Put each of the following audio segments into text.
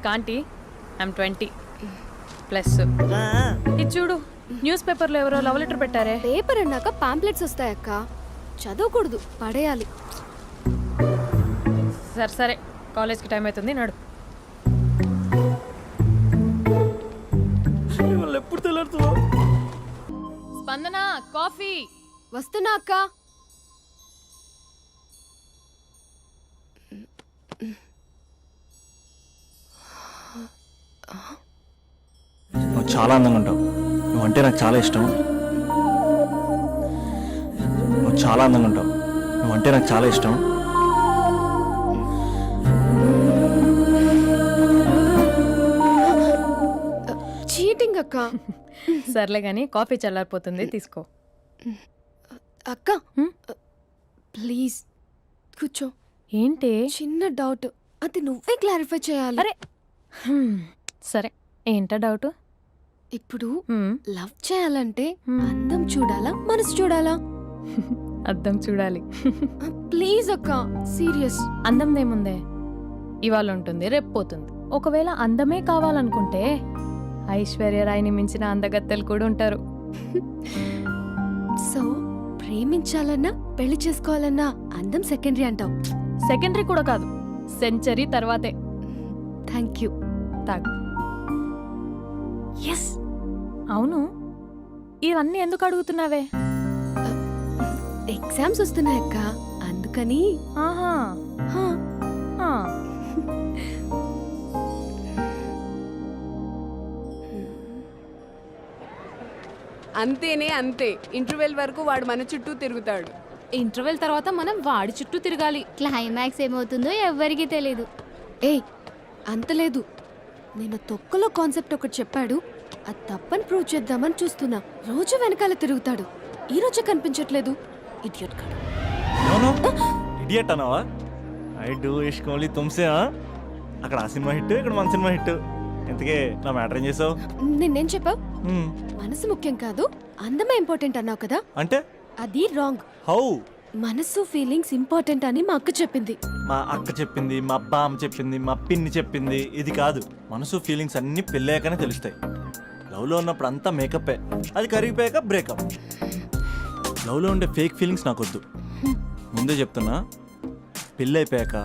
నీకు aunty, I'm 20 plus. ఇది చూడు, న్యూస్ పేపర్లో ఎవరో లవ్ లెటర్ పెట్టారే. పేపర్ అన్నాక పాంప్లెట్స్ వస్తాయక్క, చదవకూడదు, పడేయాలి. సరే సరే, కాలేజ్కి టైం అవుతుంది, నడు. ఎప్పుడు తెల్లారుతుందో. స్పందన, కాఫీ. వస్తున్నా అక్క. నువ్వు చాలా అందంగా ఉంటావు. నువ్వంటే నాకు చాలా ఇష్టం. నువ్వు చాలా అందంగా ఉంటావు. నువ్వంటే నాకు చాలా ఇష్టం. చీటింగ్ అక్క. సర్లే కానీ కాఫీ చల్లారిపోతుంది, తీసుకో. అక్క ప్లీజ్ కూర్చో. ఏంటి? చిన్న డౌట్, అది నువ్వే క్లారిఫై చేయాలి. అరే సరే, ఏంటా డౌట్? ఇప్పుడు లవ్ చేయాలంటే అందం చూడాలా, మనసు చూడాలా? అద్దం చూడాలి. ప్లీజ్ అక్క, సీరియస్. అందం ఇవాళ ఉంటుంది, రేపు పోతుంది. ఒకవేళ అందమే కావాలనుకుంటే ఐశ్వర్యరాయ్ని మించిన అందగత్తెలు కూడా ఉంటారు. సో ప్రేమించాలన్నా పెళ్లి చేసుకోవాలన్నా అందం సెకండరీ అంటావు? సెకండరీ కూడా కాదు, సెంచరీ తర్వాతే. Thank you. తాగు. ఎస్. అవును, ఇవన్నీ ఎందుకు అడుగుతున్నావే? ఎగ్జామ్స్ వస్తున్నాయక్క, అందుకని. ఆహా. హా. ఆ. అంతేనే అంతే. ఇంటర్వెల్ వరకు వాడు మన చుట్టూ తిరుగుతాడు. ఇంటర్వెల్ తర్వాత మనం వాడి చుట్టూ తిరగాలి. క్లైమాక్స్ ఏమవుతుందో ఎవ్వరికీ తెలీదు. ఏయ్ అంత లేదు, నేను తొక్కలో కాన్సెప్ట్ ఒకటి చెప్పాడు, అది తప్పని ప్రూవ్ చేద్దామని చూస్తున్నా. రోజు వెనకాల తిరుగుతాడు, ఈ రోజే కనిపించట్లేదు. ఇడియట్ కాడు. ఇడియట్ అన్నావా? ఐ డూ ఇష్క్ ఓన్లీ తుమ్సే. అక్కడ ఆ సినిమా హిట్, ఇక్కడ మన సినిమా హిట్. ఇంతకే నా మ్యాటర్ ఏం చేసావు? నిన్నేం చెప్పావు? మనసు ముఖ్యం కాదు, అందమే ఇంపార్టెంట్ అన్నావు కదా. అంటే అది రాంగ్. హౌ? మనసు ఫీలింగ్స్ ఇంపార్టెంట్ అని మా అక్క చెప్పింది. మా అక్క చెప్పింది, మా బామ్మ చెప్పింది, మా పిన్ని చెప్పింది. ఇది కాదు, మనసు ఫీలింగ్స్ అన్ని పెళ్ళాకనే తెలుస్తాయి. లవ్లో ఉన్నప్పుడు అంతా మేకప్పే, అది కరిగిపోయాక బ్రేకప్. లవ్లో ఉండే ఫేక్ ఫీలింగ్స్ నాకొద్దు. ముందే చెప్తున్నా, పెళ్ళి అయిపోయాక,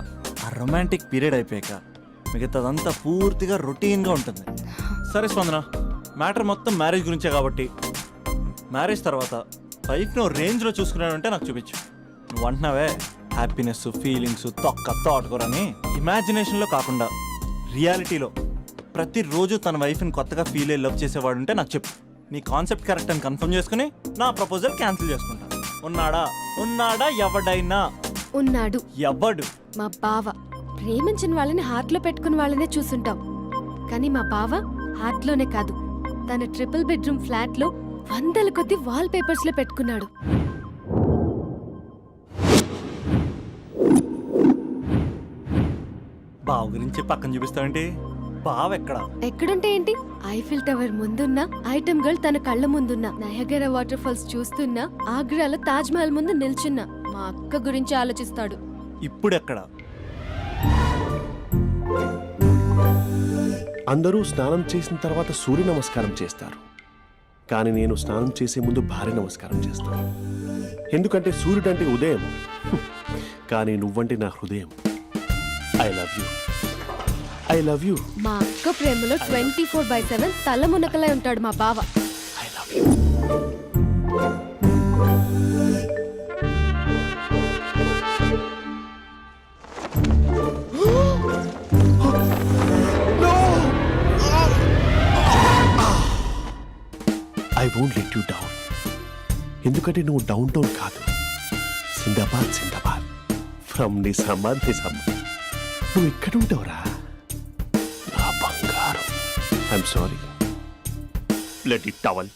ఆ రొమాంటిక్ పీరియడ్ అయిపోయాక మిగతాదంతా పూర్తిగా రొటీన్గా ఉంటుంది. సరే స్పందన, మ్యాటర్ మొత్తం మ్యారేజ్ గురించే కాబట్టి మ్యారేజ్ తర్వాత లైఫ్ను రేంజ్లో చూసుకున్నాడంటే నాకు చూపించు. నువ్వు అంటున్నావే హ్యాపీనెస్, ఫీలింగ్స్, తోటకూరని. ఇమాజినేషన్లో కాకుండా రియాలిటీలో ప్రతిరోజు తన వైఫ్ని కొత్తగా ఫీల్ అయ్యి లవ్ చేసేవాడు ఉంటే నాకు చెప్పు. నీ కాన్సెప్ట్ కరెక్ట్ అని కన్ఫర్మ్ చేసుకుని నా ప్రపోజల్ క్యాన్సిల్ చేసుకుంటా. ఉన్నాడా ఎవడైనా? ఉన్నాడు. ఎవడు? మా బావ. ప్రేమించిన వాళ్ళని హార్ట్లో పెట్టుకున్న వాళ్ళనే చూసుంటాం, కానీ మా బావ హార్ట్లోనే కాదు, తన ట్రిపుల్ బెడ్రూమ్ ఫ్లాట్ లో 100 కొద్ది వాల్ పేపర్స్ లో పెట్టుకున్నాడు. బావ గురించి పక్కన చూపిస్తావేంటి? బావ ఎక్కడుంటే ఏంటి? ఐఫిల్ టవర్ ముందున్న ఐటమ్ గర్ల్ తన కళ్ళ ముందున్న నయగరా వాటర్ ఫాల్స్ చూస్తున్నా, ఆగ్రాలో తాజ్ మహల్ ముందు నిల్చున్నా మా అక్క గురించి ఆలోచిస్తాడు. ఇప్పుడెక్కడ? అందరూ స్నానం చేసిన తర్వాత సూర్య నమస్కారం చేస్తారు, కానీ నేను స్నానం చేసే ముందు భార్య నమస్కారం చేస్తాను. ఎందుకంటే సూర్యుడు అంటే ఉదయం, కానీ నువ్వంటే నా హృదయం. I love you, I love you. మా అక్క ప్రేమలో 24/7 తల మునకలై ఉంటాడు మా బావ. I love you. I won't let you down. ఎందుకంటే నువ్వు డౌన్ టౌన్ కాదు, జిందాబాద్ జిందాబాద్ ఫ్రమ్ నిజామాబాద్ నిజామాబాద్. నువ్వు ఎక్కడ ఉంటావురా నా బంగారం? I'm sorry, let it towel.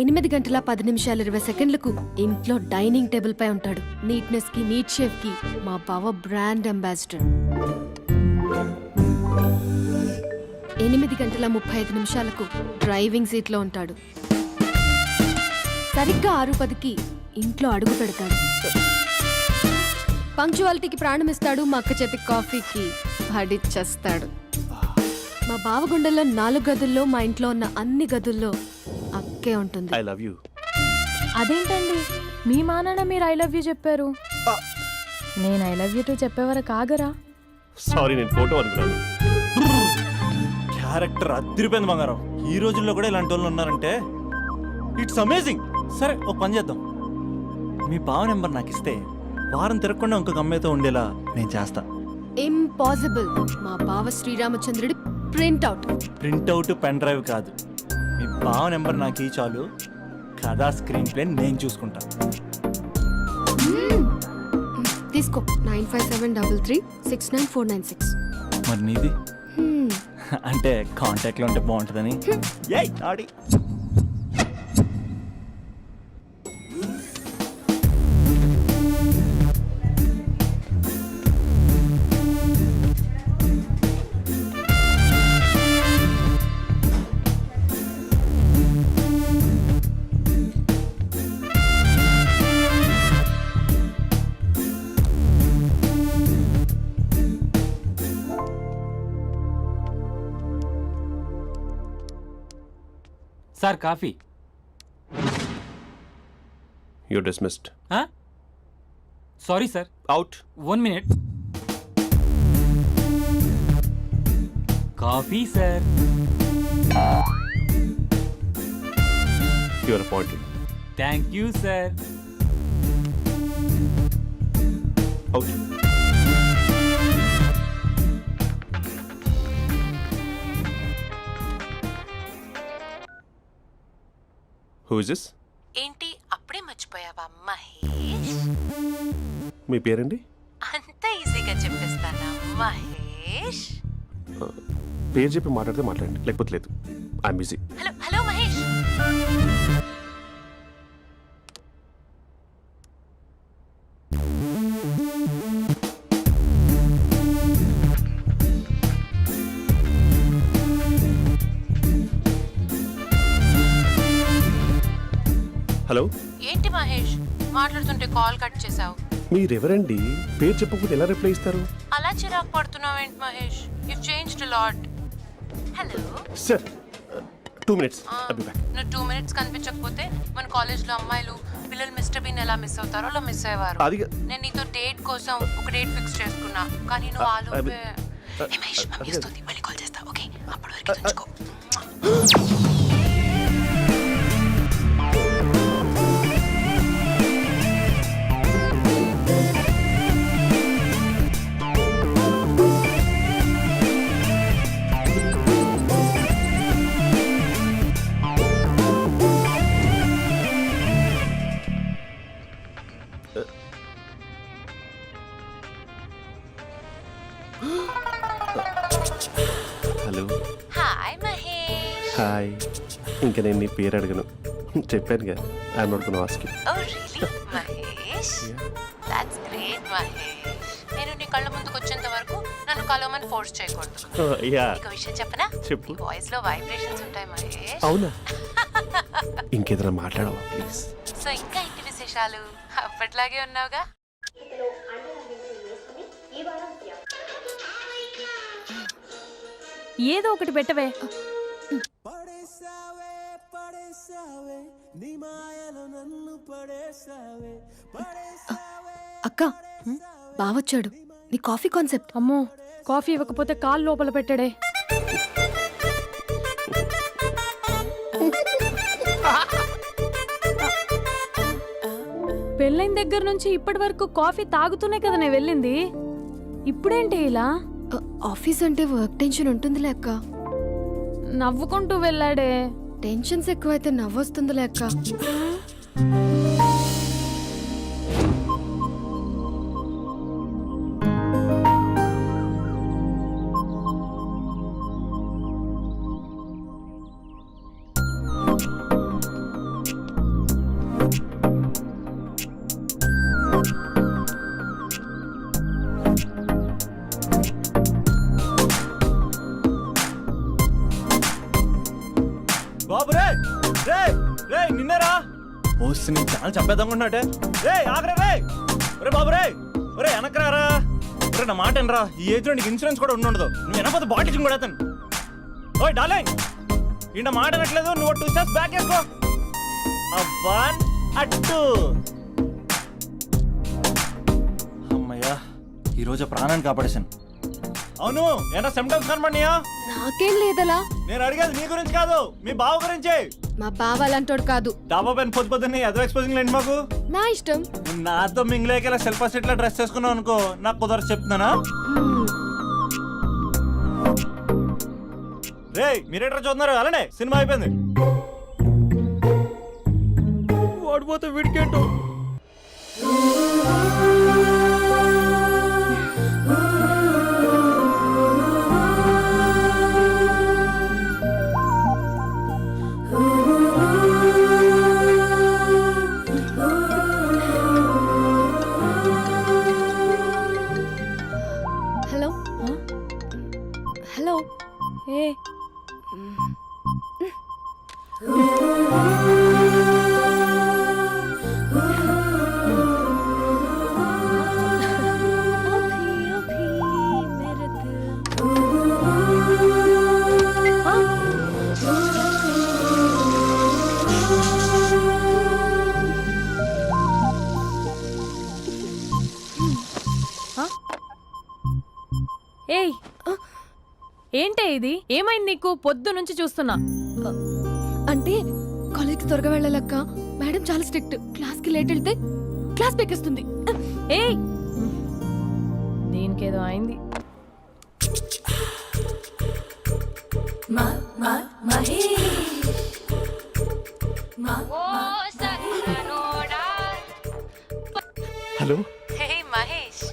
8 గంటల 10 నిమిషాల 20 సెకండ్లకు ఇంట్లో డైనింగ్ టేబుల్ పై ఉంటాడు. నీట్నెస్ కి, నీట్ షేఫ్ కి మా బావ బ్రాండ్ అంబాసిడర్. 8 గంటల 35 నిమిషాలకు డ్రైవింగ్ సీట్ లో ఉంటాడు. సరిగ్గా 6:10కి ఇంట్లో అడుగు పెడతాడు. పంక్చువాలిటీకి ప్రాణం ఇస్తాడు. మా అక్క చేతి కాఫీకి పడిచ్చేస్తాడు. మా బావ గుండెల్లో 4 గదుల్లో మా ఇంట్లో ఉన్న అన్ని గదుల్లో అక్కే ఉంటుంది. I love you. అదేంటండి మీ మానాన్న మీరు ఐ లవ్ యూ చెప్పారు, నేను ఐ లవ్ యూ టూ చెప్పేవరకు ఆగరా? సారీ, నేను ఫోటో అనుకున్నాను. క్యారెక్టర్ అదిరిపోయింది బంగారం. ఈ రోజుల్లో కూడా ఇలాంటి వాళ్ళు ఉన్నారంటే ఇట్స్ అమేజింగ్. సరే ఒక పని చేద్దాం, మీ బావ నెంబర్ నాకు ఇస్తే వారం తిరగకుండా ఇంకొక అమ్మాయితో ఉండేలా నేను చేస్తా. ఇంపాసిబుల్. మా బావ శ్రీరామచంద్రుడి ప్రింట్అవుట్. ప్రింట్అవుట్ పెన్ డ్రైవ్ కాదు, మీ బావ నెంబర్ నాకు ఈ చాలు, కథా స్క్రీన్ ప్లే నేను చూసుకుంటా. తీసుకో 9573369496. మరి నీది అంటే కాంటాక్ట్లో ఉంటే బాగుంటుందని. ఏయ్ ఆడి sir coffee. You dismissed. Sorry sir, out. 1 minute. Coffee sir. You are appointed. Thank you sir. Out. Who is this? ఏంటి అప్పుడే మర్చిపోయావా మహేష్? మీ పేరండి? అంత ఈజీగా చెప్పేస్తానా మహేష్? పేరు చెప్పి మాట్లాడితే మాట్లాడండి, లేకపోతే లేదు. I'm busy. Hello hello Mahesh. Hello. ఏంటి మహేష్ మాట్లాడుతుంటే కాల్ కట్ చేసావు? మీరెవరండి? పేరు చెప్పకపోతే ఎలా రిప్లై ఇస్తారు? అలా చిరాకు పడుతున్నావు ఏంటి Mahesh? You changed a lot. Hello sir 2 minutes. I'll be back. నువ్వు 2 minutes కనిపించకపోతే మన కాలేజ్లో అమ్మాయిలు పిల్లలు మిస్టర్ బీన్ ఎలా మిస్ అవుతారో అలా మిస్ అయ్యేవారు. అది నేను నీతో డేట్ కోసం ఒక డేట్ ఫిక్స్ చేసుకున్నా, కానీ నువ్వు ఆలోపే. మహేష్ మమ్మీ వస్తుంది, మళ్ళీ కాల్ చేస్తా. ఓకే, అప్పటి వరకు ఉంచుకో. హలో. హాయ్ మహేష్. హాయ్. ఇంకా నేను నీ పేరు అడగను, చెప్పానుగా. I'm not gonna ask you. Oh really Mahesh? That's great Mahesh. నేను నీ కళ్ళ ముందుకు వచ్చేంత వరకు నన్ను కలవమని ఫోర్స్ చేయకూడదు. యా. నీకు విషయం చెప్పనా? చెప్పు. నీ వాయిస్ లో వైబ్రేషన్స్ ఉంటాయి మహేష్. అవునా? ఇంకేదైనా మాట్లాడవా ప్లీజ్? సో ఇంకా ఇంటి విశేషాలు అప్పట్లాగే ఉన్నావుగా? ఏదో ఒకటి పెట్టవే. అక్క బావొచ్చాడు. నీ కాఫీ కాన్సెప్ట్. అమ్మో, కాఫీ ఇవ్వకపోతే కాలు లోపల పెట్టడే. పెళ్ళైన దగ్గర నుంచి ఇప్పటి వరకు కాఫీ తాగుతూనే కదా నేను వెళ్ళింది, ఇప్పుడేంటి ఇలా? ఆఫీస్ అంటే వర్క్ టెన్షన్ ఉంటుందిలే అక్క. నవ్వుకుంటూ వెళ్ళాడే. టెన్షన్స్ ఎక్కువైతే నవ్వొస్తుందిలే అక్క. బాబు రే రే రే నిన్నరా వస్తే నేను చాలా చంపేద్దామన్నాటే. రే ఆగరే రే. ఒరే బాబు రే, ఒరే వెనకరారా. ఒరే నా మాట అనరా, ఈ ఏజ్ లో నీకు ఇన్సూరెన్స్ కూడా ఉండదు. నువ్వు వెనకపోతే బాటిల్ కూడా అతను. ఓయ్ డార్లింగ్ ఈయన మాట అనట్లేదు, నువ్వు 2 స్టెప్స్ బ్యాక్ వేసుకో. 1 2. అమ్మయ్యా ఈరోజు ప్రాణాన్ని కాపాడేశాను. అవును ఏనా సిమ్టమ్స్ కనబడినాయా? నాకేం లేదలా. నేను అడిగేది మీ గురించి కాదు, మీ బావ గురించి. మా బావ అలాంటోడు కాదు. డాబా పైన పొద్దు పొద్దున్నే ఎదో ఎక్స్పోజింగ్ లేండి మాకు. నా ఇష్టం. నాతో మింగిలేక ఇలా సెల్ఫా సెట్ లా డ్రెస్ చేసుకున్నావు అనుకో, నాకు కుదరదు చెప్తున్నానా? రే మీరేట్రా చూస్తున్నారు? అలానే సినిమా అయిపోయింది. ఓడిపోతే వీడికేంటో. Hello hello. ఏ ఏయ్ ఏంటే ఇది? ఏమైంది నీకు? పొద్దు నుంచి చూస్తున్నా. అంటే కాలేజ్కి త్వరగా వెళ్ళాలక్క. మేడం చాలా స్ట్రిక్ట్. క్లాస్కి లేట్ వెళ్తే క్లాస్ పెక్కేస్తుంది. ఏయ్ దీనికేదో అయింది. హలో. Hey Mahesh,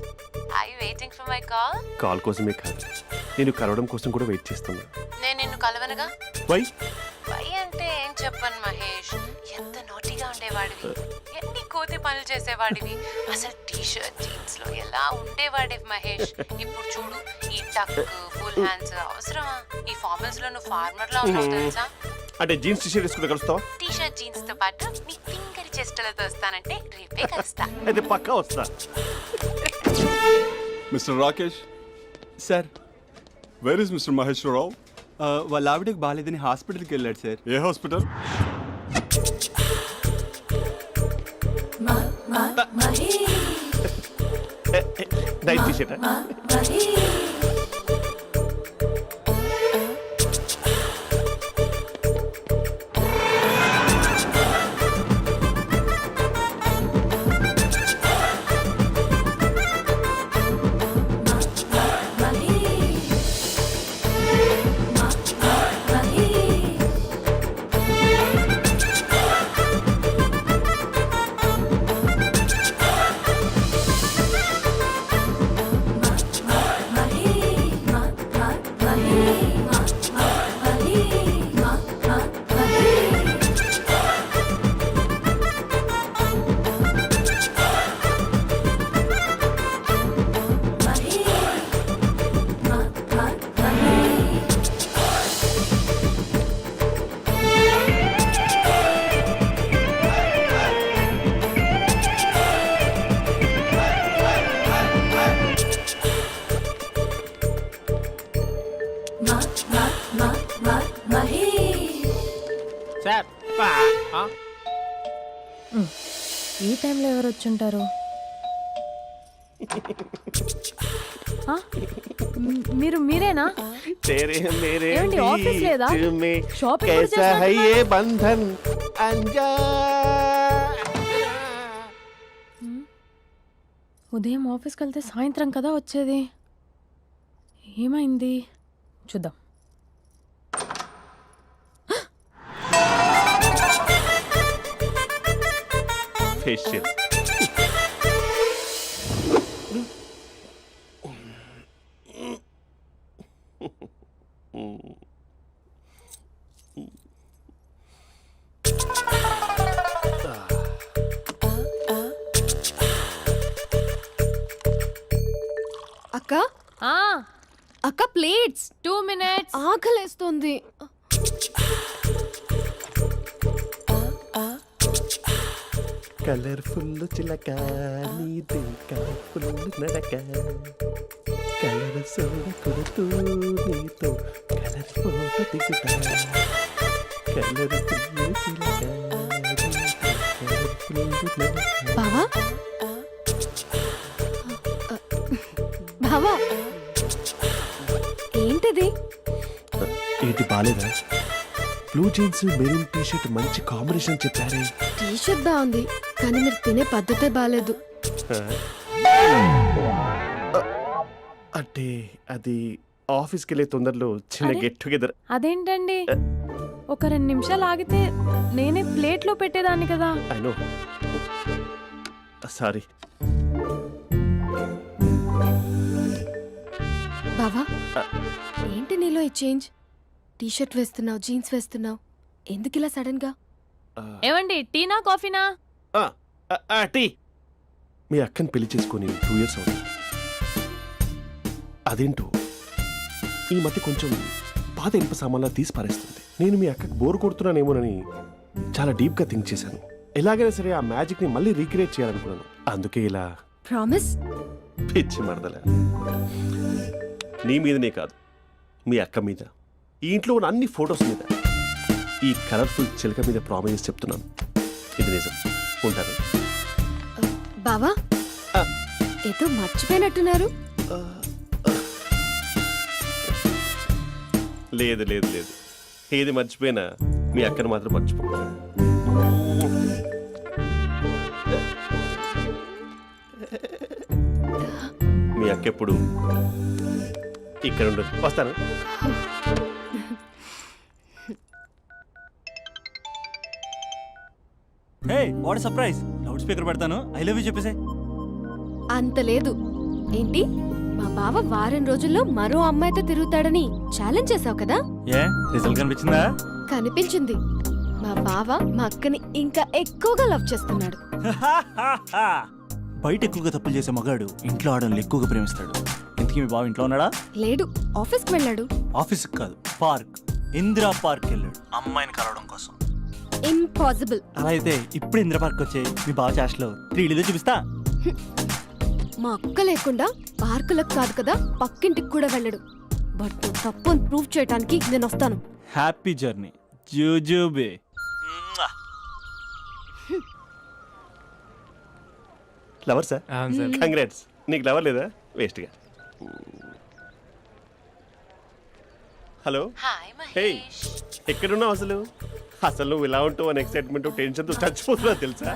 are you waiting for my call? Call కోసమే కాదు, నేను కలవడం కోసం కూడా వెయిట్ చేస్తున్నా. నేను నిన్ను కలవనుగా. వై? వై అంటే ఏం చెప్పను మహేష్, ఎంత నోటిగా ఉండేవాడివి, ఎన్ని కోతి పనులు చేసేవాడివి, అసలు టీ షర్ట్ జీన్స్ లో ఎలా ఉండేవాడివి మహేష్. ఇప్పుడు చూడు, ఈ టక్ ఫుల్ హ్యాండ్స్ అవసరమా? ఈ ఫార్మల్స్ లో నువ్వు ఫార్మర్ లా ఉన్నావు తెలుసా? అంటే జీన్స్ టీషర్ట్ వేసుకుంటే కలుస్తావా? టీ షర్ట్ జీన్స్ తో పాటు నీ ఫింగర్ చెస్టలతో వస్తానంటే రేపే కలుస్తా. అయితే పక్కా వస్తా. Mister Rakesh, sir where is mister Maheshwararao? వాళ్ళ ఆవిడకి బాగాలేదని హాస్పిటల్కి వెళ్ళాడు సార్. ఏ హాస్పిటల్? Night T-shirt. సార్ ఈ టైంలో ఎవరు వచ్చుంటారు? మీరేనా? तेरे मेरे ఏమండి, ఆఫీస్ లేదా? बीच में షాపింగ్ కూడా कैसा है చేస్తున్నట్టున్నారు? ये बंधन अंजा. ఉదయం ఆఫీస్కి వెళ్తే సాయంత్రం కదా వచ్చేది. ఏమైంది చూద్దాం. फेशियल. అక్క ఆ అక్క ప్లేట్స్. 2 minutes. ఆకలేస్తుంది. కలర్ఫుల్ చిలక నీది కలర్ఫుల్ నడక కలర్ సోడ కొడుతూ నీతో కలర్ ఫోటో దిగుతా కలర్ బావా బావా ఏంటిది? ఏంటి బాలేదా? Blue jeans maroon T shirt మంచి కాంబినేషన్ చెప్పారే. టీ షర్ట్ బాగుంది కానీ మీరు తినే పద్ధతే బాగాలేదు. అంటే అది ఆఫీస్కి వెళ్ళే తొందరలో చిన్న అరే? Get together. అదేంటండి ఒక 2 నిమిషాలు ఆగితే నేనే ప్లేట్లో పెట్టేదాన్ని కదా. I know, sorry. బావా ఏంటి నీలో ఈ చేంజ్? టీ షర్ట్ వేస్తున్నావు, జీన్స్ వేస్తున్నావు, ఎందుకు ఇలా సడన్ గా? ఏమండి టీనా కాఫీనా? టీ. మీ అక్కని పెళ్లి చేసుకొని 2 years అవుతుంది. అదేంటో ఈ మధ్య కొంచెం పాత ఇనుప సామాన్లా తీసి పారేస్తుంది. నేను మీ అక్కకి బోర్ కొడుతున్నానేమోనని చాలా డీప్గా థింక్ చేశాను. ఎలాగైనా సరే ఆ మ్యాజిక్ని మళ్ళీ రీక్రియేట్ చేయాలనుకున్నాను. అందుకే ఇలా ప్రామిస్? పిచ్చి మరదల. నీ మీదనే కాదు, మీ అక్క మీద, ఈ ఇంట్లో ఉన్న అన్ని ఫొటోస్ మీద, ఈ కలర్ఫుల్ చిలక మీద ప్రామిస్ చెప్తున్నాను. ఇది నిజం. ఉంటాను. బావా ఆ. ఏదో మర్చిపోయినట్టున్నారు. లేదు లేదు లేదు, ఏది మర్చిపోయినా మీ అక్కను మాత్రం మర్చిపో. మీ అక్క ఎప్పుడు ఇక్కడ ఉండదు. వస్తాను. Hey what surprise! Loud speaker పెడతాను, ఐ లవ్ యూ చెప్పేసే. అంత లేదు. ఏంటి మా బావ వారం రోజుల్లో మరో అమ్మాయితో తిరుగుతాడని ఛాలెంజ్ చేసావు కదా? ఏ రిజల్ట్ కనిపించిందా? కనిపించింది. మా బావ మా అక్కని ఇంకా ఎక్కువగా లవ్ చేస్తున్నాడు. బయట ఎక్కువగా తప్పులు చేసే మగాడు ఇంట్లో ఆడవాళ్ళు ఎక్కువగా ప్రేమిస్తాడు. ఇంతకీ మీ బావ ఇంట్లో ఉన్నాడా? లేడు, ఆఫీస్కి వెళ్ళాడు. ఆఫీస్కి కాదు, పార్క్, ఇందిరా పార్క్ వెళ్ళాడు అమ్మాయిని కలవడం కోసం. ఇంపాసిబుల్. అలా అయితే ఇప్పుడు ఇందిరా పార్క్ వచ్చే మీ బావ చాష్లో 3Dలో చూపిస్తా. మా అక్క లేకుండా పార్కులకు కాదు కదా పక్కింటికి కూడా వెళ్ళడు. బట్ నువ్వు తప్పు అని ప్రూవ్ చేయడానికి నేను వస్తాను. హ్యాపీ జర్నీ జూజూబే. Lover sir, congrats. నీకు లవర్ లేదా? వేస్ట్గా. హలో. Hi hey, Mahesh. ఎక్కడున్నావు అసలు? అసలు నువ్వు ఇలా ఉంటావు అని ఎక్సైట్మెంట్ టెన్షన్తో చచ్చిపోతున్నా తెలుసా?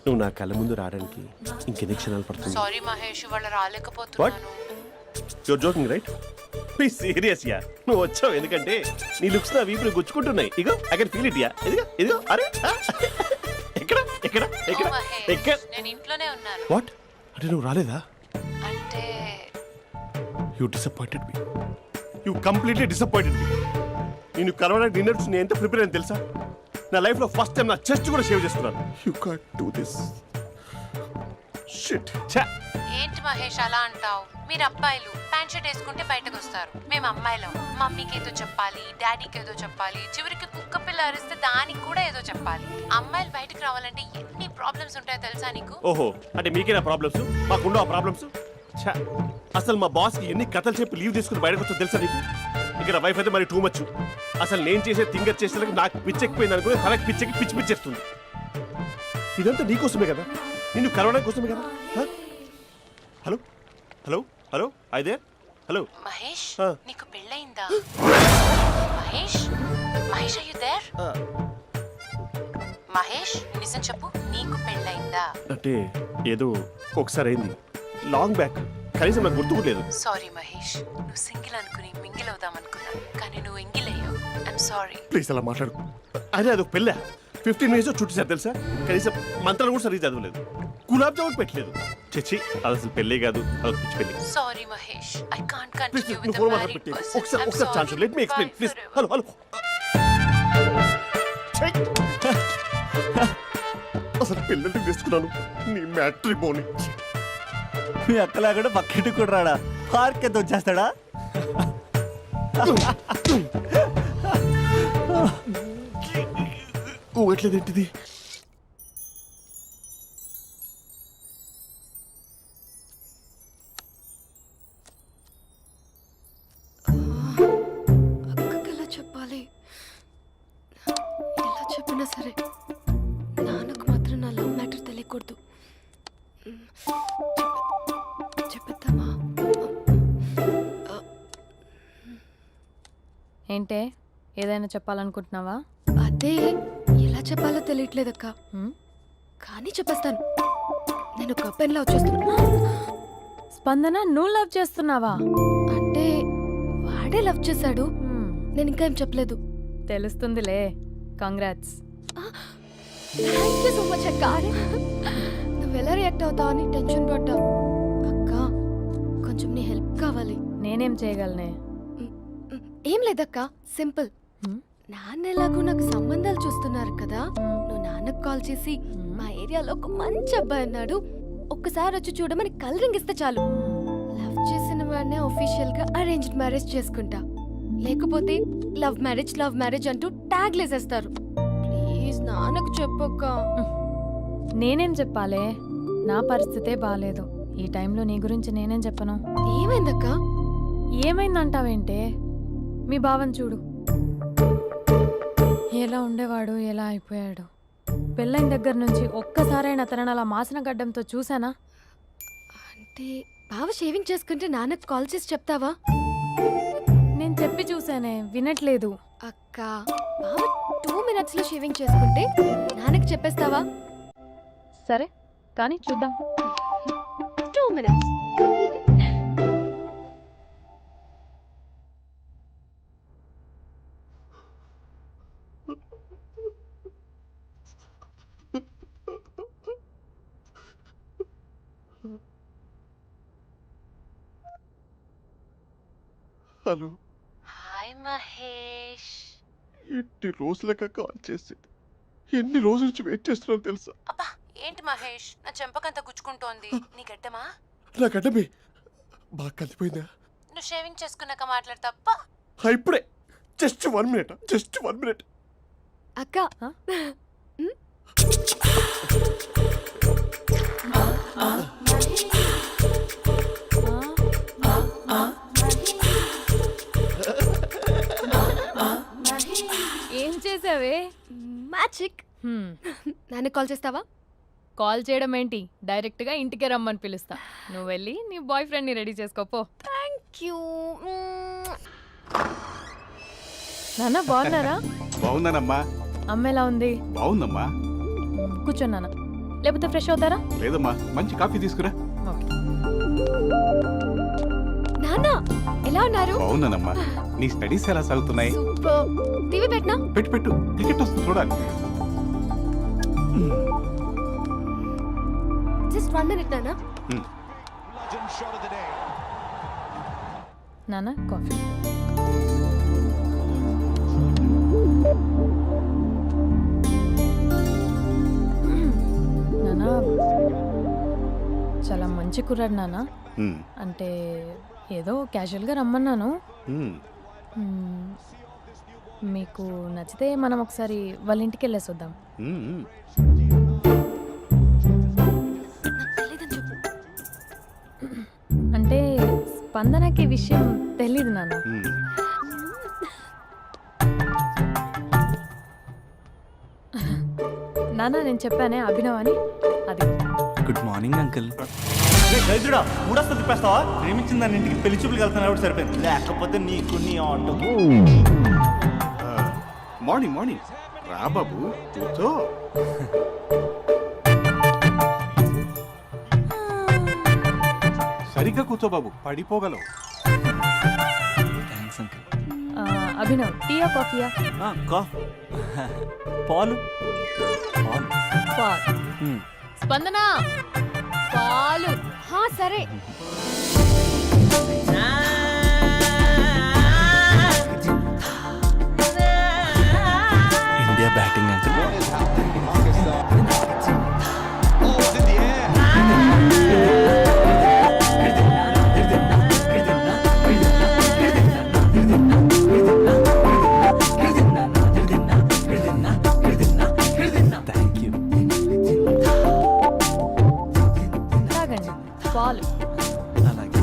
నువ్వు నా కళ్ళ ముందు రావడానికి ఇంకెన్ని క్షణాలు పడుతుంది? సారీ మహేష్, ఇవాళ రాలేకపోతున్నాను. Your joking right? Please serious ya. నువ్వు వచ్చావు ఎందుకంటే నీ లుక్స్ నా వీపుని గుచ్చుకుంటున్నాయి. ఇగో I can feel it ya. ఇదిగో ఇదిగో. అరే ఎక్కడ ఎక్కడ ఎక్కడ ఓ మహేష్, ఎక్కడ? నేను ఇంట్లోనే ఉన్నాను. వాట్? అంటే నువ్వు రాలేదా? అంటే you disappointed me. You completely disappointed me. నేను కలవడానికి డిన్నర్స్ నేను ఎంత ప్రిపేర్ అని తెలుసా? నా లైఫ్లో ఫస్ట్ టైం నా చెస్ట్ కూడా సేవ్ చేస్తున్నాను. You can't do this. Shit. ఏంటి మహేష్ అలా అంటావు? మీరు అబ్బాయిలు ప్యాంట్ షర్ట్ వేసుకుంటే బయటకు వస్తారు. మేము అమ్మాయిలం మమ్మీకి ఏదో చెప్పాలి, డాడీకి ఏదో చెప్పాలి, చివరికి కుక్క పిల్ల అరిస్తే దానికి కూడా ఏదో చెప్పాలి. అమ్మాయిలు బయటకు రావాలంటే ఎన్ని ప్రాబ్లమ్స్ ఉంటాయో తెలుసా నీకు? ఓహో, అంటే మీకేనా ప్రాబ్లమ్స్? మాకుండా ప్రాబ్లమ్స్? అసలు మా బాస్కి ఎన్ని కథలు చెప్పి లీవ్ తీసుకుని బయటకు వచ్చా తెలుసా నీకు? ఇక్కడ వైఫ్ అయితే మరి టూ మచ్. అసలు నేను చేసే థింగర్ చేసేందుకు నాకు పిచ్చెక్కిపోయింది అనుకుని తనకి పిచ్చెక్కి పిచ్చి పిచ్చేస్తుంది. ఇదంతా నీకోసమే కదా, నిన్ను కలవడం కోసమే కదా. హలో హలో హలో అయితే హలో మహేష్, ఆ. నీకు పెళ్ళయిందా? Mahesh, Mahesh are you there? Mahesh నిజం చెప్పు, నీకు పెళ్ళయిందా? అంటే ఏదో ఒకసారి అయింది, లాంగ్ బ్యాక్, కనీసం నాకు గుర్తు కూడా లేదు. సారీ మహేష్, నువ్వు సింగిల్ అనుకుని మింగిల్ అవుదాం అనుకున్నా, కానీ నువ్వు ఎంగిల్ అయ్యావు. I'm sorry. ప్లీజ్ అలా మాట్లాడు. అదే అదొక పెళ్ళ 15 minutes చుట్టూ తెలుసా? కనీసం మంత్రాలు కూడా సరిగ్గా చదవలేదు, గులాబ్ జామున్ పెట్టలేదు. చచ్చి, అది అసలు పెళ్ళే కాదు, అదొక పిచ్చి పెళ్ళి. Sorry Mahesh, I can't please continue నువ్వు విత్ ఫోన్ ద మాట్లాడి మ్యారీడ్ పెట్టి పర్సన్. ఒకసారి chance let me explain please. Hello hello. అసలు పిల్లల్ని తీసుకున్నాను నీ మ్యాట్రీ బోని. మీ అక్కలా కూడా పక్కింటికి కూడా రాడా? పార్క్ ఎంత వచ్చేస్తాడా? ఊగట్లేదేంటిది? ఎలాగున్నా సరే నాన్నకు మాత్రం నా లవ్ మ్యాటర్ తెలియకూడదు. చెప్పేద్దామా? ఏంటే ఏదైనా చెప్పాలనుకుంటున్నావా? అదే ఎలా చెప్పాలో తెలియట్లేదక్క. హ్మ్? కానీ చెప్పేస్తాను. నేను ఒక అబ్బాయిని లవ్ చేస్తున్నా. స్పందన నువ్వు లవ్ చేస్తున్నావా? అంటే వాడే లవ్ చేశాడు. హ్మ్, నేను ఇంకా ఏం చెప్పలేదు. తెలుస్తుందిలే. Congrats. Thank you so much అక్క. నువ్వు ఎలా రియాక్ట్ అవుతావు అని టెన్షన్ పడ్డా. అక్క కొంచెం నీ హెల్ప్ కావాలి. నేనేం చేయగలనే? ఏం లేదక్క, సింపుల్. హ్మ్? నాన్న ఎలాగో నాకు సంబంధాలు చూస్తున్నారు కదా, హ్మ్. నువ్వు నాన్నకు కాల్ చేసి హ్మ్. మా ఏరియాలో ఒక మంచి అబ్బాయి అన్నాడు, ఒక్కసారి వచ్చి చూడమని కలరింగ్ ఇస్తే చాలు. లవ్ చేసిన వాడినే ఒఫీషియల్ గా అరేంజ్డ్ మ్యారేజ్ చేసుకుంటా. లేకపోతే లవ్ మ్యారేజ్ అంటూ ట్యాగ్ లేసేస్తారు. ప్లీజ్ నాన్నకు చెప్పక్క. నేనేం చెప్పాలే? నా పరిస్థితే బాలేదు. ఈ టైంలో నీ గురించి నేనేం చెప్పను? ఏమైందక్క? ఏమైందంటావేంటే? మీ భావం చూడు, ఎలా ఉండేవాడు, ఎలా అయిపోయాడు. పెళ్ళైన దగ్గర నుంచి ఒక్కసారైనా తనని అలా మాసిన గడ్డంతో చూసానా? అంటే బావ షేవింగ్ చేసుకుంటే నాన్నకు కాల్ చేసి చెప్తావా? నేను చెప్పి చూసానే, వినట్లేదు. అక్క బావ 2 minutes లో షేవింగ్ చేసుకుంటే నాన్నకి చెప్పేస్తావా? సరే కానీ చూద్దాం. 2 minutes. Hello, hi Mahesh. ఎన్ని రోజులక కాల్ చేసింది? ఎన్ని రోజుల నుంచి వెయిట్ చేస్తున్నాను తెలుసా? అబ్బా ఏంటి మహేష్, నా చెంపకంత గుచ్చుకుంటోంది. నీ గడ్డమా? నా గడ్డమే బాగా కలిపోయిందా? నువ్వు షేవింగ్ చేసుకున్నాక మాట్లాడు తప్ప. ఇప్పుడే జస్ట్ 1 minute. అక్క ఏం చేసావే? మ్యాజిక్. నాన్నకి కాల్ చేస్తావా? కాల్ చేయడం ఏంటి, డైరెక్ట్గా ఇంటికే రమ్మని పిలుస్తా. నువ్వు వెళ్ళి నీ బాయ్ ఫ్రెండ్ని రెడీ చేసుకోపో. Thank you. నాన్న బాగున్నారా? బాగున్నానమ్మా. అమ్మ ఎలా ఉంది? బాగుందమ్మా. కూర్చోన్నానా, లేకపోతే ఫ్రెష్ అవుతారా? లేదమ్మా, మంచి కాఫీ తీసుకురా. ఓకే. నాన్న ఎలా ఉన్నారు? బాగున్నానమ్మా. నీ స్టడీస్ ఎలా సాగుతున్నాయి? సూపర్. టీవీ పెట్టనా? పెట్టు క్రికెట్ వస్తుంది చూడాలి. జస్ట్ 1 minute నాన్న. నాన్న కాఫీ. నాన్న చాలా మంచి కుర్రాడు నాన్న. అంటే ఏదో క్యాజువల్గా రమ్మన్నాను. మ్మ్. మీకు నచ్చితే మనం ఒకసారి వాళ్ళ ఇంటికి వెళ్ళేసి వద్దాం. తెలీదని చెప్పు. అంటే స్పందనకి ఈ విషయం తెలీదు నాన్న. నాన్న నేను చెప్పానే అభినవ్ అని, అది. Good morning uncle. రైతుడా మూడొస్తా తిప్పేస్తావా? ప్రేమించిన దాని ఇంటికి పెళ్లి చూపులు వెళ్తాను సరిపోయింది, లేకపోతే నీకు నీ ఆటో. మార్నింగ్ రా బాబు, కూర్చో. సరిగ్గా కూర్చో బాబు, పడిపోగలవు. Thanks uncle. అభినవ్ టీయా కాఫీయా? పాలు. పాలు. స్పందన పాలు. హా సరే. India batting uncle. తాగండి పాలు. అలాగే.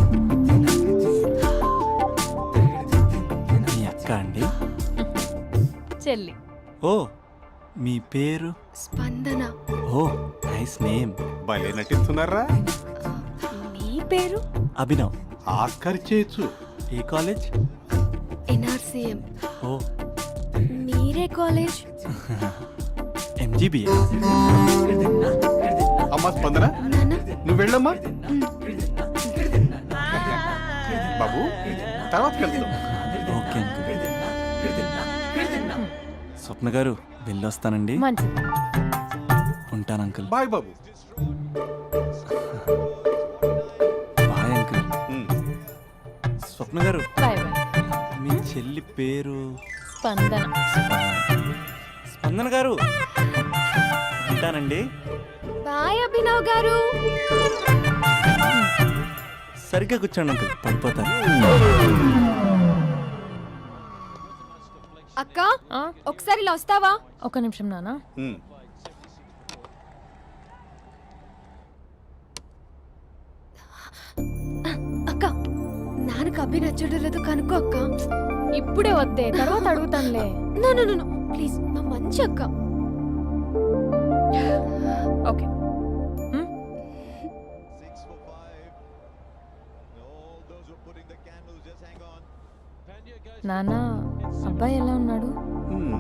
మీ పేరు? స్పందన. Oh nice name. భలే నటిస్తున్నారా? మీ పేరు? అభినవ్. ఆస్కర్ చేయొచ్చు. ఏ కాలేజ్? ఎన్ఆర్సీఎం. ఓ మీరే కాలేజ్? ఎంజీబీఏ. అమ్మా స్పందన, నాన్న. నువ్వు వెళ్ళమ్మా. బాబు తర్వాత కలుద్దాం. Okay uncle. స్వప్న గారు వెళ్ళొస్తానండి. మంచిది. ఉంటాను అంకుల్. బాయ్ బాబు. Bye uncle. ఉమ్. స్వప్న గారు బాయ్ బాయ్. మీ చెల్లి పేరు? స్పందన. స్పందన గారు ఉంటానండి. బాయ్ అభినవ్ గారు. సరిగ్గా కూర్చోండి అంకుల్, పడిపోతారు. అక్క ఆ, ఒకసారి ఇలా వస్తావా? ఒక నిమిషం నాన్న. ఉమ్. అక్క నాన్నకు అభి నచ్చడం లేదు కనుక్కో అక్క. ఇప్పుడే వద్దే, తర్వాత అడుగుతానులే. నో నో నో ప్లీజ్, నా మంచి అక్క. ఓకే. నాన్న, అబ్బాయి ఎలా ఉన్నాడు? ఉమ్.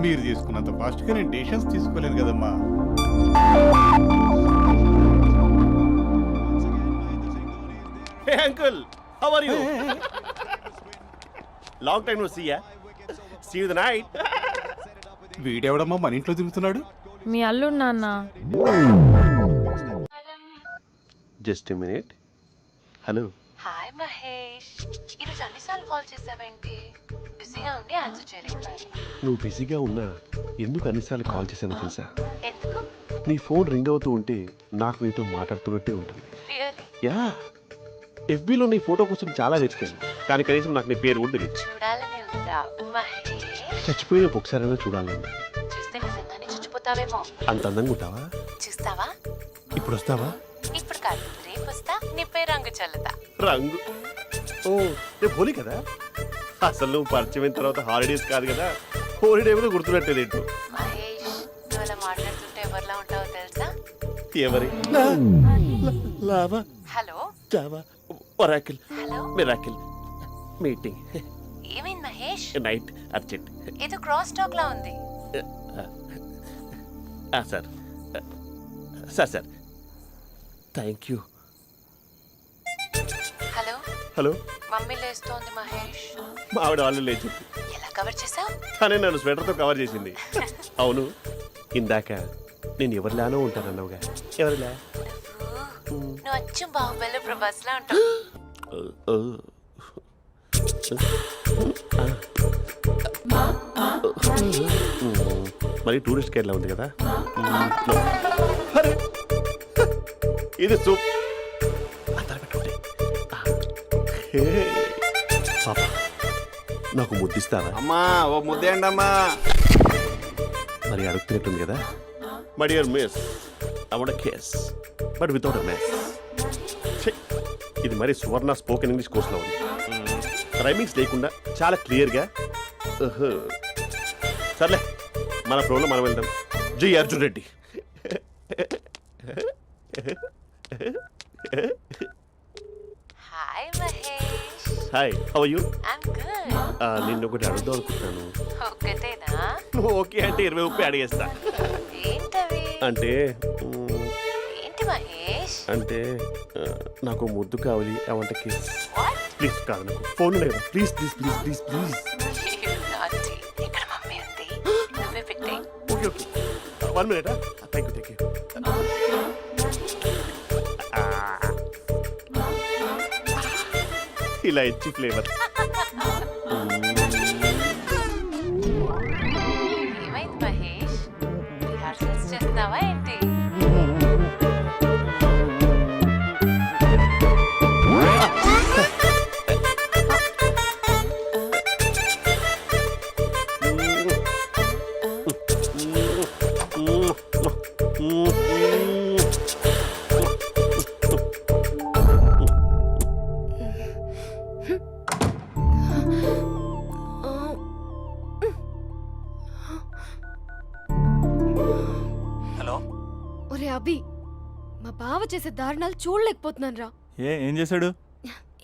మీరు తీసుకున్నంత ఫాస్ట్గా నేను డెసిషన్స్ తీసుకోలేను కదమ్మా. Hey uncle, how are you? Long time no see ya. See you the night. వీడెవడమ్మా మన ఇంట్లో తిరుగుతున్నాడు? మీ అల్లుడు నాన్న. Just a minute. Hello. Hi Mahesh, ఈరోజు అన్నిసార్లు కాల్ చేసావేంటి? బిజీగా ఉండి ఆన్సర్ చేయలేకపోయాను. నువ్వు బిజీగా ఉన్నా ఎందుకు అన్నిసార్లు కాల్ చేశానో తెలుసా? ఎందుకు? నీ ఫోన్ రింగ్ అవుతూ ఉంటే నాకు నీతో మాట్లాడుతున్నట్టే ఉంటుంది. రియల్లీ? యా, ఎఫ్బీలో నీ ఫోటో కోసం చాలా వెతికాను, కానీ కనీసం నాకు నీ పేరు కూడా తెలియదు. చూడాలని ఉందా మహేష్? చచ్చిపోయిన ఒకసారైనా చూడాలని. చూస్తే నిజంగానే చచ్చిపోతావేమో. అంత అందంగా ఉంటావా? చూస్తావా? ఇప్పుడు వస్తావా? ఇప్పుడు కాదు, రేపు వస్తా, నీపై రంగు చల్లుతా. రంగు? ఓ రేపు హోలీ కదా. అసలు నువ్వు పరిచయం తర్వాత హాలిడేస్ కాదు కదా, హోలిడే కూడా గుర్తున్నట్టేది ఏంటో. మహేష్, నువ్వు అలా మాట్లాడుతుంటే ఎవరిలా ఉంటావో తెలుసా? ఎవరి? Lava, hello Java, Oracle, hello, miracle, meeting, ఏమైంది మహేష్? Night, urgent. ఏదో క్రాస్ టాక్ లా ఉంది. Sir sir sir thank you. Hello, hello, mummy లేస్తోంది మహేష్. మా ఆవిడ వాళ్ళు లేచి ఎలా కవర్ చేసావు? తనే నన్ను స్వెటర్తో కవర్ చేసింది. అవును, ఇందాక నేను ఎవరిలానో ఉంటానన్నావుగా, ఎవరిలా? నువ్వు అచ్చం బాహుబలి ప్రభాస్ లా ఉంటావు. మరి టూరిస్ట్ గైడ్లా ఉంది కదా. అరే, ఇది సూప్. పాప, నాకు ముద్దిస్తావా? అమ్మా ఓ ముద్దేయండి అమ్మా. మరి అడుగుతున్నట్టుంది కదా. My dear miss, I want kiss but without a mess. ఇది మరి సువర్ణ స్పోకెన్ ఇంగ్లీష్ కోర్సులో ఉంది. రైమింగ్స్ లేకుండా చాలా క్లియర్గా. సర్లే, మన ప్రోలో మనం వెళ్దాం. జి Arjun Reddy. Hi Mahesh. Hi, how are you? I'm good. నిన్ను ఒకటి అడుగుదాం అనుకుంటున్నాను. ఒక్కటేనా? నువ్వు ఓకే అంటే 20 అడిగేస్తా. ఏంటవి? అంటే ఏంటి మహేష్? అంటే నాకు ముద్దు కావాలి. I want kiss. What? Please కాదు, నాకు ఫోన్ లేదు. Please please please please please. నాటి ఇక్కడ మమ్మీ ఉంది, నువ్వే పెట్టే. Okay okay, 1 minute. Thank you thank you. ఇలా ఇచ్చి ఫ్లేవర్. ఏమైంది మహేష్? రిహార్సల్స్ చేస్తున్నావా ఏంటి? ఒరే అభి, మా బావ చేసే దారుణాలు చూడలేకపోతున్నాను రా. ఏం చేశాడు?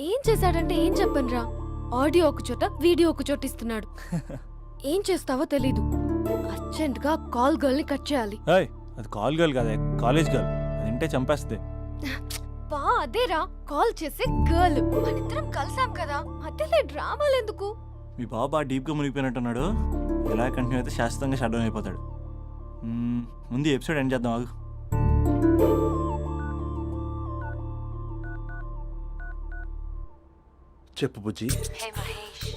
ఏం చేశాడంటే ఏం చెప్పనురా. ఆడియో ఒక చోట, వీడియో ఒక చోట ఇస్తున్నాడు. ఏం చేస్తావో తెలీదు. అర్జెంట్ గా కాల్ గర్ల్ ని కట్ చేయాలి. ఏయ్, అది కాల్ గర్ల్ కాదే, కాలేజ్ గర్ల్. అది వింటే చంపేస్తుంది. బా అదేరా, కాల్ చేసే గర్ల్. మనిద్దరం కలిసాం కదా, మధ్యలో డ్రామాలు ఎందుకు? మీ బాబు బాగా డీప్గా మునిగిపోయినట్టున్నాడు. ఇలా కంటిన్యూ అయితే శాశ్వతంగా షట్ డౌన్ అయిపోతాడు. ముందు ఎపిసోడ్ ఎండ్ చేద్దాం ఆగు. చెప్పు బుజ్జి. హే మహేష్,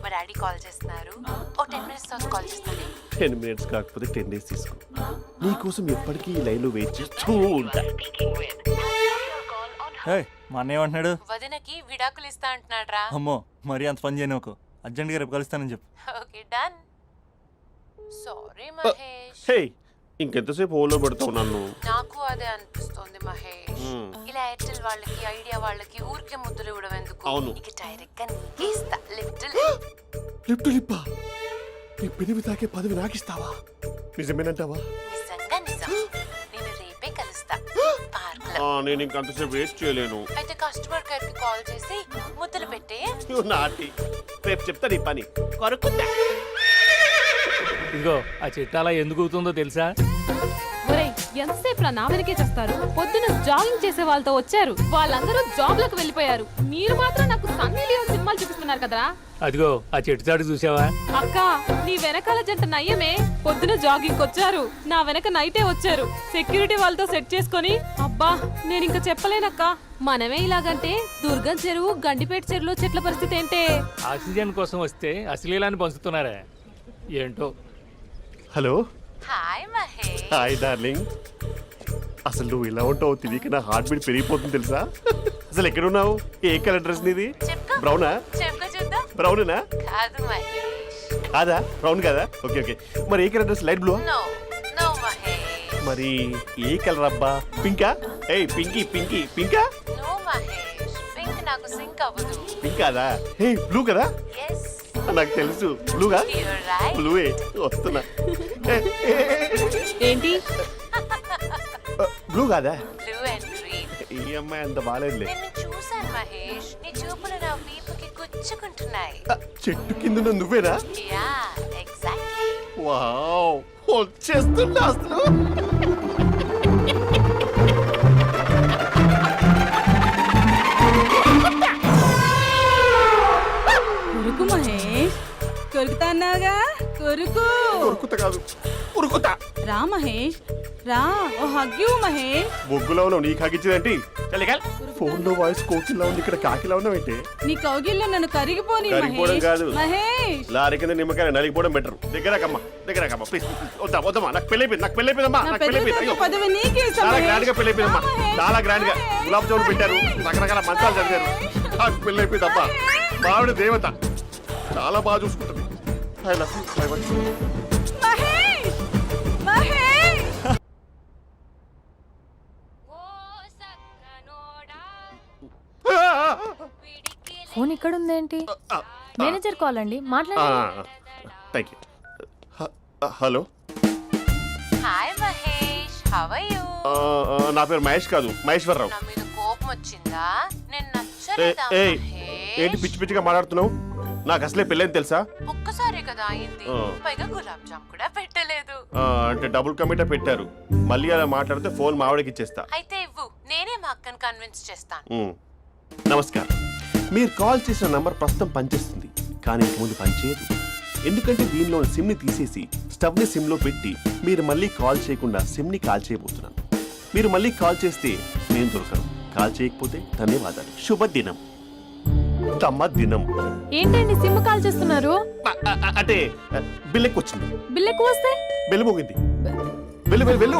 మా డాడీ కాల్ చేస్తున్నారు. ఓ 10 minutes తర్వాత కాల్ చేస్తాను. 10 minutes కాకపోతే 10 days తీసుకో. నీకోసం ఎప్పటికీ ఈ లైన్లో వెయిట్ చేస్తూ ఉంటా. మా అన్న ఏమంటున్నాడు? వదినకి విడాకులు ఇస్తా అంటున్నాడు రా. అమ్మో, మరీ అంత పని చేయను. ఒక అర్జెంట్గా రేపు కలుస్తానని చెప్పు. Okay done. సారీ మహేష్. హే, ఇంకెంతసేపు హోల్లో పెడతావు నన్ను? నాకు అదే అనిపిస్తుంది మహేష్. ఇలా ఎయిర్టెల్ వాళ్ళకి, ఐడియా వాళ్ళకి ఊరికే ముద్దులు ఇవ్వడం ఎందుకు? అవును. ఇక డైరెక్ట్ గా నీకే ఇస్తా. లిటిల్ లిప్ టు లిప్పా? నీ పెనివి తాకే పదవి నాకిస్తావా? నిజమేనంటావా? నిజంగా నిజం. నేను రేపే కలుస్తా పార్క్ లో. నేను ఇంకంతసేపు వేస్ట్ చేయలేను. అయితే కస్టమర్ కేర్ కి కాల్ చేసి ముద్దులు పెట్టే. నాటి రేపు చెప్తా నీ పని. కొరకుందా? ఇదిగో ఆ చెట్టు అలా ఎందుకు అవుతుందో తెలుసా? ఒరేయ్, ఎంతసేపు నా వెనకే చేస్తారు? పొద్దున జాగింగ్ చేసే వాళ్ళతో వచ్చారు, వాళ్ళందరూ జాబ్లకు వెళ్ళిపోయారు. మీరు మాత్రం నాకు సన్నీ లియోన్ సినిమాలు చూపిస్తున్నారు కదరా. అదిగో ఆ చెట్టు చాటు చూసావా? అక్క, నీ వెనకాల జంట నయ్యమే. పొద్దున జాగింగ్ వచ్చారు, నా వెనక నైటే వచ్చారు. సెక్యూరిటీ వాళ్ళతో సెట్ చేసుకొని, అబ్బా నేను ఇంకా చెప్పలేనక్క. మనమే ఇలాగంటే దుర్గం చెరువు, గండిపేట చెరువులో చెట్ల పరిస్థితి ఏంటే? ఆక్సిజన్ కోసం వస్తే అశ్లీలాన్ని పంచుతున్నారా ఏంటో. Hello. Hi Mahesh. Hi darling. అసలు నువ్వు ఇలా ఉంటావు తిరిగి నా హార్ట్ బీట్ పెరిగిపోతుంది తెలుసా? అసలు ఎక్కడున్నావు? ఏ కలర్ డ్రెస్ నీది? చెప్పుకో. బ్రౌనా? చెప్పుకో చూద్దాం. బ్రౌనేనా? కాదు మహేష్. కాదా? బ్రౌన్ కదా? Okay okay. మరి ఏ colour dress? Light blue? No no Mahesh. మరి ఏ కలర్ అబ్బా? పింకా? ఏయ్ పింకీ పింకీ పింకా? నో మహేష్, పింక్ నాకు సింక్ అవ్వదు. పింక్ కాదా? హే బ్లూ కదా? ఎస్, నాకు తెలుసు. బ్లూగా? You're right. బ్లూవే వస్తున్నా. ఏంటి? బ్లూ కాదా? Blue and green. ఈ అమ్మాయి అంత బాగాలేదులే. నిన్ను చూశాను మహేష్, నీ చూపులు నా వీపుకి గుచ్చుకుంటున్నాయి. చెట్టు కింద నువ్వేనా? Yeah, exactly. వావ్, వచ్చేస్తున్నా అసలు. కొరుకు మహేష్, కొరుకుతా అన్నావుగా, కొరుకు. ఉరుకుతా కాదు, ఉరుకుతా. రా మహేష్, రా. ఓ హగ్గు మహేష్. బొగ్గులో ఉన్నావు, నీకు హగించిందేంటి? ఫోన్ లో వాయిస్ కోకిలా ఉంది, ఇక్కడ కాకిలా ఉన్నావేంటి? నీ కౌగిల్లో నన్ను కరిగిపోని కరిగిపోవడం కాదు, మహేష్. లారీ కింద నిమ్మకాయ నలిగిపోవడం బెటర్. దగ్గరకమ్మా దగ్గరకమ్మా ప్లీజ్. వద్దా వద్దమ్మా, నాకు పెళ్ళైపోయింది, నాకు పెళ్ళైపోయిందమ్మా, నాకు పెళ్ళైపోయింది. పదవి నీకే చాలా గ్రాండ్ గా పెళ్ళైపోయిందమ్మా, చాలా గ్రాండ్ గా. గులాబ్ జామున్ పెట్టారు, రకరకాల మంచాలు చదివారు. నాకు పెళ్ళైపోయిందమ్మా. మావిడ దేవత, చాలా బాగా చూసుకుంటుంది. I love you, I want you. Mahesh, Mahesh. Phone ఇక్కడ ఉందేంటి? మేనేజర్ కాల్ అండి, మాట్లాడండి. Thank you. Hello. Hi Mahesh, how are you? నా పేరు మహేష్ కాదు, మహేశ్వరరావు. నా మీద కోపం వచ్చిందా? నేను నచ్చలేదా ఏయ్, ఏంటి మహేష్? పిచ్చి పిచ్చిగా మాట్లాడుతున్నావు? నాకు అసలే పెళ్ళని తెలుసా? ఒక్కసారి కదా అయింది, పైగా గులాబ్ జామ్ కూడా పెట్టలేదు. అంటే డబుల్ కమిటా పెట్టారు. మళ్ళీ అలా మాట్లాడితే ఫోన్ మావిడకి ఇచ్చేస్తా. అయితే ఇవ్వు, నేనే మా అక్కని కన్విన్స్ చేస్తాను. నమస్కారం. మీరు కాల్ చేసిన నంబర్ ప్రస్తుతం పనిచేస్తుంది, కానీ ఇంక ముందు పనిచేయదు. ఎందుకంటే దీనిలో సిమ్ని తీసేసి స్టవ్ని సిమ్లో పెట్టి మీరు మళ్ళీ కాల్ చేయకుండా సిమ్ని కాల్ చేయబోతున్నాను. మీరు మళ్ళీ కాల్ చేస్తే నేను దొరకను, కాల్ చేయకపోతే ధన్యవాదాలు. శుభదినం. తమ దినం. ఏంటండి సిమ్ కాల్ చేస్తున్నారు? అంటే బిల్ ఎక్కువ వచ్చింది. బిల్ ఎక్కువ వస్తే వెళ్ళు మోగింది. వెళ్ళు వెళ్ళు వెళ్ళు.